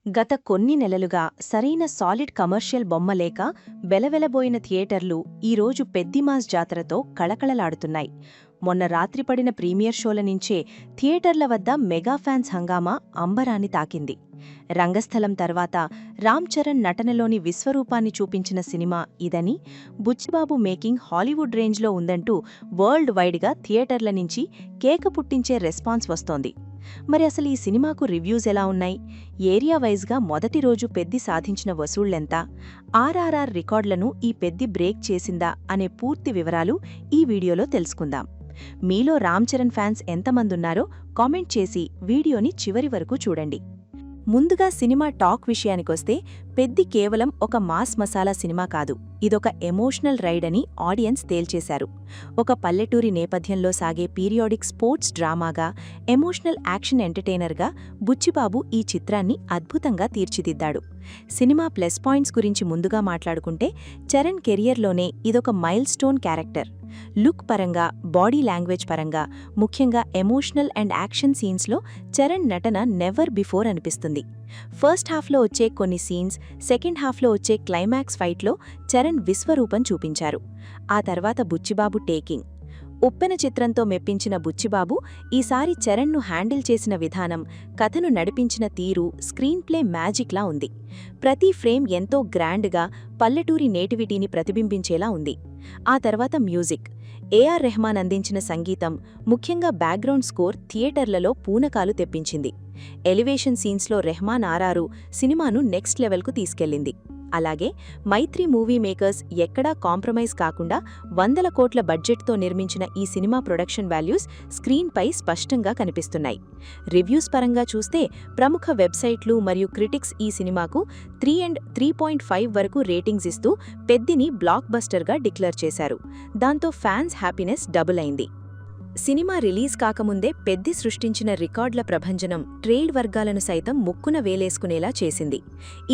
గత కొన్ని నెలలుగా సరైన సాలిడ్ కమర్షియల్ బొమ్మ లేక వెలవెలబోయిన థియేటర్లు ఈరోజు పెద్దిమాస్ జాతరతో కళకళలాడుతున్నాయి. మొన్న రాత్రి పడిన ప్రీమియర్ షోల నుంచే థియేటర్ల వద్ద మెగా ఫ్యాన్స్ హంగామా అంబరాన్ని తాకింది. రంగస్థలం తర్వాత రామ్ చరణ్ నటనలోని విశ్వరూపాన్ని చూపించిన సినిమా ఇదని, బుచ్చిబాబు మేకింగ్ హాలీవుడ్ రేంజ్లో ఉందంటూ వరల్డ్ వైడ్గా థియేటర్ల నుంచి కేక పుట్టించే రెస్పాన్స్ వస్తోంది. మరి అసలు ఈ సినిమాకు రివ్యూస్ ఎలా ఉన్నాయి? ఏరియా వైజ్గా మొదటి రోజు పెద్ది సాధించిన వసూళ్లెంత? ఆర్ఆర్ఆర్ రికార్డులను ఈ పెద్ది బ్రేక్ చేసిందా అనే పూర్తి వివరాలు ఈ వీడియోలో తెలుసుకుందాం. మీలో రామ్ చరణ్ ఫ్యాన్స్ ఎంతమందున్నారో కామెంట్ చేసి వీడియోని చివరి వరకు చూడండి. ముందుగా సినిమా టాక్ విషయానికొస్తే పెద్ది కేవలం ఒక మాస్ మసాలా సినిమా కాదు, ఇదొక ఎమోషనల్ రైడ్ అని ఆడియన్స్ తేల్చేశారు. ఒక పల్లెటూరి నేపథ్యంలో సాగే పీరియాడిక్ స్పోర్ట్స్ డ్రామాగా, ఎమోషనల్ యాక్షన్ ఎంటర్టైనర్గా బుచ్చిబాబు ఈ చిత్రాన్ని అద్భుతంగా తీర్చిదిద్దాడు. సినిమా ప్లస్ పాయింట్స్ గురించి ముందుగా మాట్లాడుకుంటే చరణ్ కెరియర్లోనే ఇదొక మైల్ స్టోన్ క్యారెక్టర్. లుక్ పరంగా, బాడీ లాంగ్వేజ్ పరంగా, ముఖ్యంగా ఎమోషనల్ అండ్ యాక్షన్ సీన్స్లో చరణ్ నటన నెవర్ బిఫోర్ అనిపిస్తుంది. ఫస్ట్ హాఫ్లో వచ్చే కొన్ని సీన్స్, సెకండ్ హాఫ్లో వచ్చే క్లైమాక్స్ ఫైట్లో చరణ్ విశ్వరూపం చూపించారు. ఆ తర్వాత బుచ్చిబాబు టేకింగ్. ఉప్పెన చిత్రంతో మెప్పించిన బుచ్చిబాబు ఈసారి చరణ్ను హ్యాండిల్ చేసిన విధానం, కథను నడిపించిన తీరు స్క్రీన్ ప్లే మ్యాజిక్లా ఉంది. ప్రతి ఫ్రేమ్ ఎంతో గ్రాండ్గా పల్లెటూరి నేటివిటీని ప్రతిబింబించేలా ఉంది. ఆ తర్వాత మ్యూజిక్. ఏఆర్ రెహమాన్ అందించిన సంగీతం, ముఖ్యంగా బ్యాక్గ్రౌండ్ స్కోర్ థియేటర్లలో పూనకాలు తెప్పించింది. ఎలివేషన్ సీన్స్లో రెహమాన్ ఆర్ఆర్ సినిమాను నెక్స్ట్ లెవెల్కు తీసుకెళ్లింది. అలాగే మైత్రి మూవీ మేకర్స్ ఎక్కడా కాంప్రమైజ్ కాకుండా 100 కోట్ల బడ్జెట్తో నిర్మించిన ఈ సినిమా ప్రొడక్షన్ వాల్యూస్ స్క్రీన్పై స్పష్టంగా కనిపిస్తున్నాయి. రివ్యూస్ పరంగా చూస్తే ప్రముఖ వెబ్సైట్లు మరియు క్రిటిక్స్ ఈ సినిమాకు 3 అండ్ 3.5 వరకు రేటింగ్స్ ఇస్తూ పెద్దిని బ్లాక్ బస్టర్గా డిక్లేర్ చేశారు. దాంతో ఫ్యాన్స్ హ్యాపీనెస్ డబుల్ అయింది. సినిమా రిలీజ్ కాకముందే పెద్ది సృష్టించిన రికార్డుల ప్రభంజనం ట్రేడ్ వర్గాలను సైతం ముక్కున వేలేసుకునేలా చేసింది.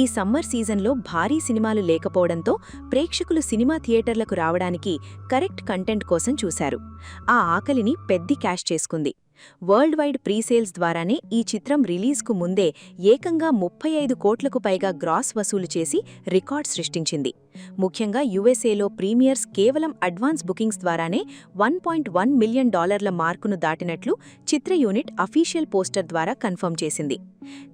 ఈ సమ్మర్ సీజన్లో భారీ సినిమాలు లేకపోవడంతో ప్రేక్షకులు సినిమా థియేటర్లకు రావడానికి కరెక్ట్ కంటెంట్ కోసం చూశారు. ఆ ఆకలిని పెద్ది క్యాష్ చేసుకుంది. వరల్డ్ వైడ్ ప్రీసేల్స్ ద్వారానే ఈ చిత్రం రిలీజ్కు ముందే ఏకంగా 35 కోట్లకు పైగా గ్రాస్ వసూలు చేసి రికార్డ్ సృష్టించింది. ముఖ్యంగా యుఎస్ఏలో ప్రీమియర్స్ కేవలం అడ్వాన్స్ బుకింగ్స్ ద్వారానే $1.1 మిలియన్ మార్కును దాటినట్లు చిత్ర యూనిట్ అఫీషియల్ పోస్టర్ ద్వారా కన్ఫర్మ్ చేసింది.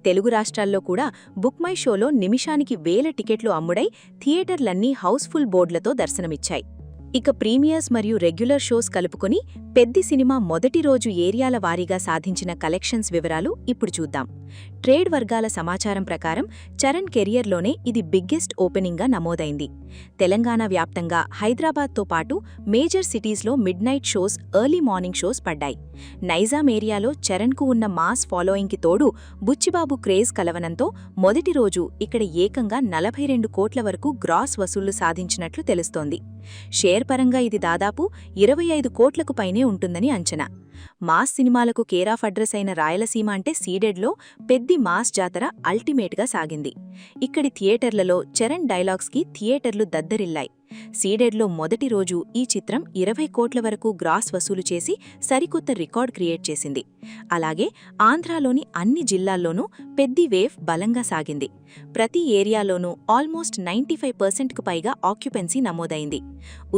తెలుగు రాష్ట్రాల్లో కూడా బుక్ మై షోలో నిమిషానికి 1000 టికెట్లు అమ్ముడై థియేటర్లన్నీ హౌస్ఫుల్ బోర్డులతో దర్శనమిచ్చాయి. ఇక ప్రీమియర్స్ మరియు రెగ్యులర్ షోస్ కలుపుకొని పెద్ది సినిమా మొదటి రోజు ఏరియాల వారీగా సాధించిన కలెక్షన్స్ వివరాలు ఇప్పుడు చూద్దాం. ట్రేడ్ వర్గాల సమాచారం ప్రకారం చరణ్ కెరియర్లోనే ఇది బిగ్గెస్ట్ ఓపెనింగ్గా నమోదైంది. తెలంగాణ వ్యాప్తంగా హైదరాబాద్తో పాటు మేజర్ సిటీస్లో mid night shows, early morning shows పడ్డాయి. నైజాం ఏరియాలో చరణ్కు ఉన్న మాస్ ఫాలోయింగ్కి తోడు బుచ్చిబాబు క్రేజ్ కలవనంతో మొదటి రోజు ఇక్కడ ఏకంగా 42 కోట్ల వరకు గ్రాస్ వసూళ్లు సాధించినట్లు తెలుస్తోంది. షేర్ పరంగా ఇది దాదాపు 25 కోట్లకు పైనే ఉంటుందని అంచనా. మాస్ సినిమాలకు కేరాఫ్ అడ్రస్ అయిన రాయలసీమ అంటే సీడెడ్లో పెద్ది మాస్ జాతర అల్టిమేట్గా సాగింది. ఇక్కడి థియేటర్లలో చరణ్ డైలాగ్స్కి థియేటర్లు దద్దరిల్లాయి. సీడెడ్లో మొదటి రోజు ఈ చిత్రం 20 కోట్ల వరకు గ్రాస్ వసూలు చేసి సరికొత్త రికార్డ్ క్రియేట్ చేసింది. అలాగే ఆంధ్రాలోని అన్ని జిల్లాల్లోనూ పెద్ది వేవ్ బలంగా సాగింది. ప్రతి ఏరియాలోనూ ఆల్మోస్ట్ 95%కు పైగా ఆక్యుపెన్సీ నమోదైంది.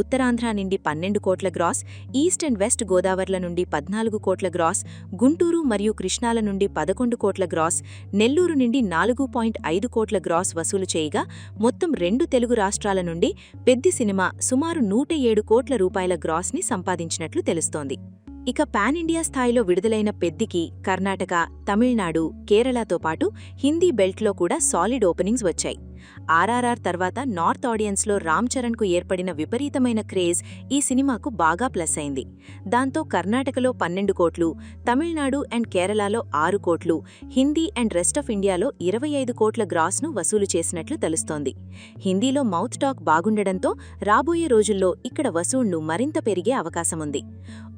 ఉత్తరాంధ్ర నుండి 12 కోట్ల గ్రాస్, ఈస్ట్ అండ్ వెస్ట్ గోదావరిల నుండి 14 కోట్ల గ్రాస్, గుంటూరు మరియు కృష్ణాల నుండి 11 కోట్ల గ్రాస్, నెల్లూరు నుండి 4.5 కోట్ల గ్రాస్ వసూలు చేయగా మొత్తం 2 తెలుగు రాష్ట్రాల నుండి పెద్ది సినిమా సుమారు 107 కోట్ల రూపాయల గ్రాస్ని సంపాదించినట్లు తెలుస్తోంది. ఇక పాన్ ఇండియా స్థాయిలో విడుదలైన పెద్దికి కర్ణాటక, తమిళనాడు, కేరళతో పాటు హిందీ బెల్ట్లో కూడా సాలిడ్ ఓపెనింగ్స్ వచ్చాయి. ఆర్ఆర్ఆర్ తర్వాత నార్త్ ఆడియన్స్లో రామ్ చరణ్కు ఏర్పడిన విపరీతమైన క్రేజ్ ఈ సినిమాకు బాగా ప్లస్ అయింది. దాంతో కర్ణాటకలో 12 కోట్లు, తమిళనాడు అండ్ కేరళలో 6 కోట్లు, హిందీ అండ్ రెస్ట్ ఆఫ్ ఇండియాలో 25 కోట్ల గ్రాస్ను వసూలు చేసినట్లు తెలుస్తోంది. హిందీలో మౌత్ టాక్ బాగుండడంతో రాబోయే రోజుల్లో ఇక్కడ వసూళ్లు మరింత పెరిగే అవకాశముంది.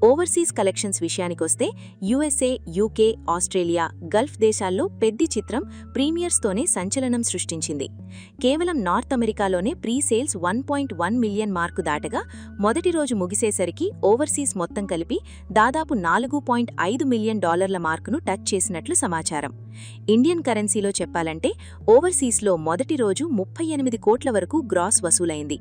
ఓవర్సీస్ కలెక్షన్స్ విషయానికొస్తే యుఎస్ఏ, యూకే, ఆస్ట్రేలియా, గల్ఫ్ దేశాల్లో పెద్ది చిత్రం ప్రీమియర్స్తోనే సంచలనం సృష్టించింది. కేవలం నార్త్ అమెరికాలోనే ప్రీ సేల్స్ 1.1 మిలియన్ మార్కు దాటగా మొదటి రోజు ముగిసేసరికి ఓవర్సీస్ మొత్తం కలిపి దాదాపు $4.5 మిలియన్ మార్కును టచ్ చేసినట్లు సమాచారం. ఇండియన్ కరెన్సీలో చెప్పాలంటే ఓవర్సీస్లో మొదటి రోజు 38 కోట్ల వరకు గ్రాస్ వసూలైంది.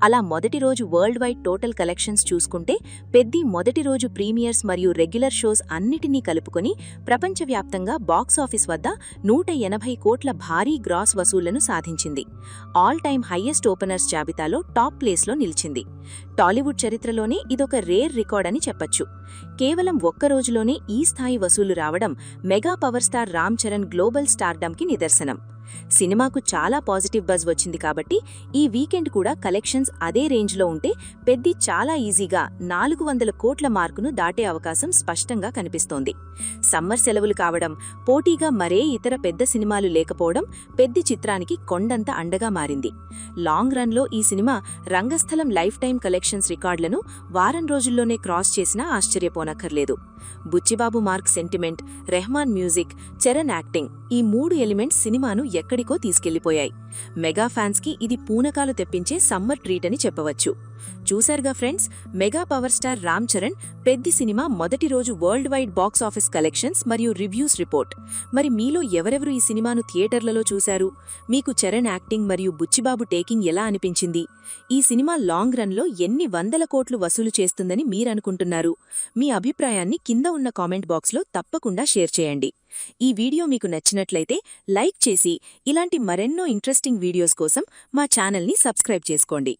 అలా మొదటి రోజు వరల్డ్ వైడ్ టోటల్ కలెక్షన్స్ చూసుకుంటే పెద్ది మొదటి రోజు ప్రీమియర్స్ మరియు రెగ్యులర్ షోస్ అన్నిటినీ కలుపుకొని ప్రపంచవ్యాప్తంగా బాక్సాఫీస్ వద్ద 180 కోట్ల భారీ గ్రాస్ వసూళ్లను సాధించింది. ఆల్ టైమ్ హైయెస్ట్ ఓపెనర్స్ జాబితాలో టాప్ ప్లేస్లో నిలిచింది. టాలీవుడ్ చరిత్రలోనే ఇదొక రేర్ రికార్డ్ అని చెప్పొచ్చు. కేవలం ఒక్క రోజులోనే ఈ స్థాయి వసూలు రావడం mega power star Ram Charan global స్టార్డమ్కి నిదర్శనం. సినిమాకు చాలా పాజిటివ్ బజ్ వచ్చింది కాబట్టి ఈ వీకెండ్ కూడా కలెక్షన్స్ అదే రేంజ్లో ఉంటే పెద్ది చాలా ఈజీగా 400 కోట్ల మార్కును దాటే అవకాశం స్పష్టంగా కనిపిస్తోంది. సమ్మర్ సెలవులు కావడం, పోటీగా మరే ఇతర పెద్ద సినిమాలు లేకపోవడం పెద్ది చిత్రానికి కొండంత అండగా మారింది. లాంగ్ రన్లో ఈ cinema Rangasthalam life time collections రికార్డులను వారం రోజుల్లోనే క్రాస్ చేసినా ఆశ్చర్యపోనక్కర్లేదు. Buchibabu mark sentiment, Rahman music, Charan acting ఈ 3 ఎలిమెంట్స్ సినిమాను ఎక్కడికో తీసుకెళ్లిపోయాయి. మెగా ఫ్యాన్స్కి ఇది పూనకాలు తెప్పించే సమ్మర్ ట్రీట్ అని చెప్పవచ్చు. చూశారుగా friends, mega power star Ram Charan Peddi cinema మొదటి రోజు world wide box office collections మరియు రివ్యూస్ రిపోర్ట్. మరి మీలో ఎవరెవరు ఈ సినిమాను థియేటర్లలో చూశారు? మీకు చరణ్ యాక్టింగ్ మరియు బుచ్చిబాబు టేకింగ్ ఎలా అనిపించింది? ఈ సినిమా లాంగ్ రన్లో ఎన్ని వందల కోట్లు వసూలు చేస్తుందని మీరనుకుంటున్నారు? మీ అభిప్రాయాన్ని కింద ఉన్న కామెంట్ బాక్స్లో తప్పకుండా షేర్ చేయండి. ఈ వీడియో మీకు నచ్చినట్లయితే లైక్ చేసి ఇలాంటి మరెన్నో ఇంట్రెస్టింగ్ వీడియోస్ కోసం మా ఛానల్ని సబ్స్క్రైబ్ చేసుకోండి.